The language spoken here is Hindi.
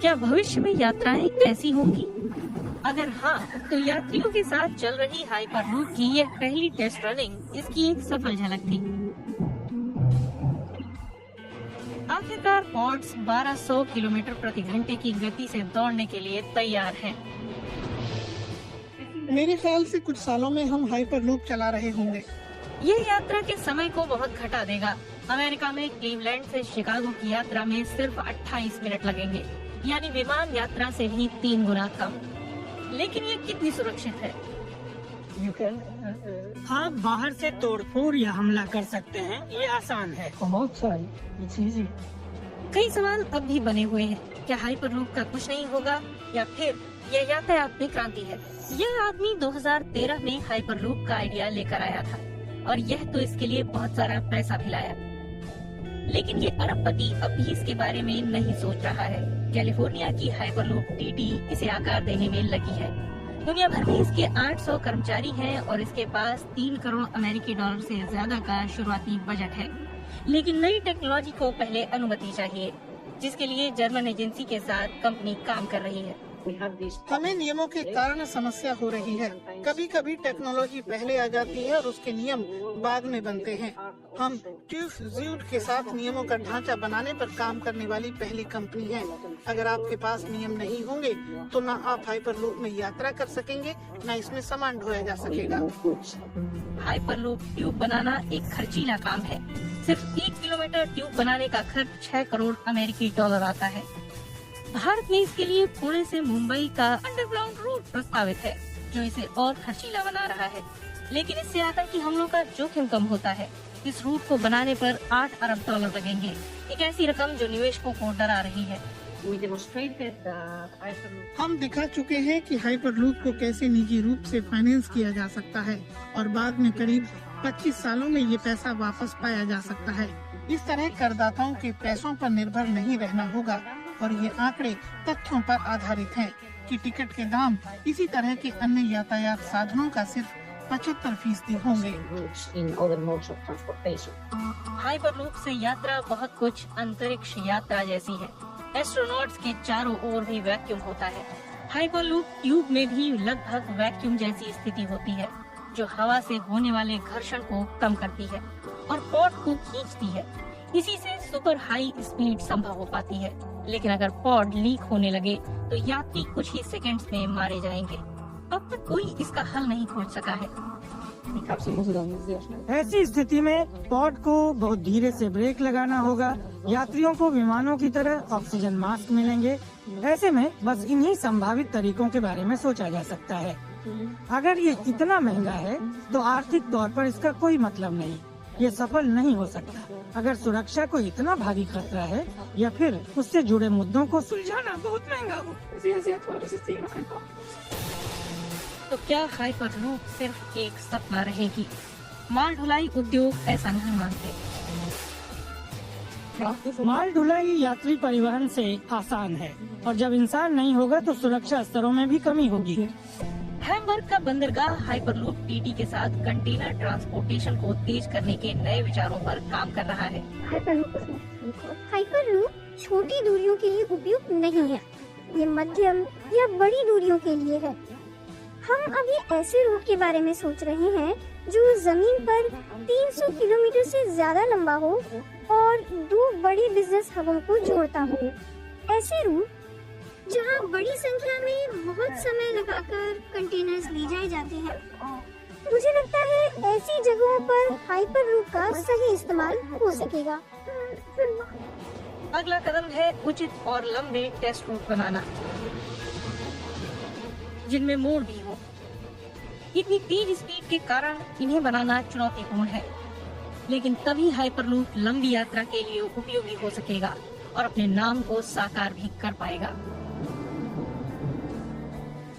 क्या भविष्य में यात्राएं ऐसी होंगी? अगर हाँ, तो यात्रियों के साथ चल रही हाइपरलूप की यह पहली टेस्ट रनिंग इसकी एक सफल झलक थी। आखिरकार पॉड्स 1200 किलोमीटर प्रति घंटे की गति से दौड़ने के लिए तैयार हैं। मेरे ख्याल से कुछ सालों में हम हाइपरलूप चला रहे होंगे। यह यात्रा के समय को बहुत घटा देगा। अमेरिका में क्लीवलैंड से शिकागो की यात्रा में सिर्फ 28 मिनट लगेंगे, यानी विमान यात्रा से भी 3 गुना कम। लेकिन ये कितनी सुरक्षित है? आप बाहर से तोड़फोड़ या हमला कर सकते हैं, ये आसान है। कई सवाल अब भी बने हुए हैं। क्या हाइपरलूप का कुछ नहीं होगा या फिर यह यातायात में क्रांति है? यह आदमी 2013 में हाइपरलूप का आइडिया लेकर आया था और यह तो इसके लिए बहुत सारा पैसा भी लाया। लेकिन ये अरबपति अब भी इसके बारे में नहीं सोच रहा है। कैलिफोर्निया की हाइपरलूप टीटी इसे आकार देने में लगी है। दुनिया भर में इसके 800 कर्मचारी हैं और इसके पास 3 करोड़ अमेरिकी डॉलर से ज्यादा का शुरुआती बजट है। लेकिन नई टेक्नोलॉजी को पहले अनुमति चाहिए, जिसके लिए जर्मन एजेंसी के साथ कंपनी काम कर रही है। हमें नियमों के कारण समस्या हो रही है। कभी कभी टेक्नोलॉजी पहले आ जाती है और उसके नियम बाद में बनते हैं। हम ट्यूफ के साथ नियमों का ढांचा बनाने पर काम करने वाली पहली कंपनी है। अगर आपके पास नियम नहीं होंगे तो न आप हाइपरलूप में यात्रा कर सकेंगे, न इसमें सामान ढोया जा सकेगा। हाइपरलूप ट्यूब बनाना एक खर्चीला काम है। सिर्फ 1 किलोमीटर ट्यूब बनाने का खर्च 6 करोड़ अमेरिकी डॉलर आता है। भारत में इसके लिए पुणे से मुंबई का अंडरग्राउंड रूट प्रस्तावित है, जो इसे और खर्चीला बना रहा है। लेकिन इससे आतंकी हमलों का जोखिम कम होता है। इस रूट को बनाने पर 8 अरब डॉलर लगेंगे, एक ऐसी रकम जो निवेशकों को डरा रही है। हम दिखा चुके हैं कि हाइपरलूप को कैसे निजी रूप से फाइनेंस किया जा सकता है और बाद में करीब 25 सालों में ये पैसा वापस पाया जा सकता है। इस तरह करदाताओं के पैसों पर निर्भर नहीं रहना होगा और ये आंकड़े तथ्यों पर आधारित हैं कि टिकट के दाम इसी तरह के अन्य यातायात साधनों का सिर्फ 75% होंगे। हाइपरलूप से यात्रा बहुत कुछ अंतरिक्ष यात्रा जैसी है। एस्ट्रोनॉट्स के चारों ओर भी वैक्यूम होता है। हाइपरलूप ट्यूब में भी लगभग वैक्यूम जैसी स्थिति होती है, जो हवा से होने वाले घर्षण को कम करती है और पॉड को खींचती है। इसी से सुपर हाई स्पीड संभव हो पाती है। लेकिन अगर पॉड लीक होने लगे तो यात्री कुछ ही सेकंड्स में मारे जाएंगे। अब तक कोई इसका हल नहीं खोज सका है। ऐसी स्थिति में पॉड को बहुत धीरे से ब्रेक लगाना होगा। यात्रियों को विमानों की तरह ऑक्सीजन मास्क मिलेंगे। ऐसे में बस इन्हीं संभावित तरीकों के बारे में सोचा जा सकता है। अगर ये इतना महंगा है तो आर्थिक तौर पर इसका कोई मतलब नहीं। ये सफल नहीं हो सकता अगर सुरक्षा को इतना भारी खतरा है या फिर उससे जुड़े मुद्दों को सुलझाना बहुत महंगा हो। तो क्या हाइपरलूप सिर्फ एक सपना रहेगी? माल ढुलाई उद्योग ऐसा नहीं मानते। माल ढुलाई यात्री परिवहन से आसान है और जब इंसान नहीं होगा तो सुरक्षा स्तरों में भी कमी होगी। हैम्बर्ग का बंदरगाह हाइपरलूप टीटी के साथ कंटेनर ट्रांसपोर्टेशन को तेज करने के नए विचारों पर काम कर रहा है। हाइपरलूप छोटी दूरियों के लिए उपयुक्त नहीं है, ये मध्यम या बड़ी दूरियों के लिए है। हम अभी ऐसे रूट के बारे में सोच रहे हैं जो जमीन पर 300 किलोमीटर से ज्यादा लंबा हो और 2 बड़ी बिजनेस हबों को जोड़ता हो। ऐसे रूट जहां बड़ी संख्या में बहुत समय लगाकर कंटेनर्स ले जाए जाते हैं। मुझे लगता है ऐसी जगहों पर हाइपरलूप का सही इस्तेमाल हो सकेगा। अगला कदम है उचित और लंबे टेस्ट रूट बनाना, जिनमें मोड़ भी हो। इतनी तेज स्पीड के कारण इन्हें बनाना चुनौतीपूर्ण है, लेकिन तभी हाइपरलूप लंबी यात्रा के लिए उपयोगी हो सकेगा और अपने नाम को साकार भी कर पाएगा।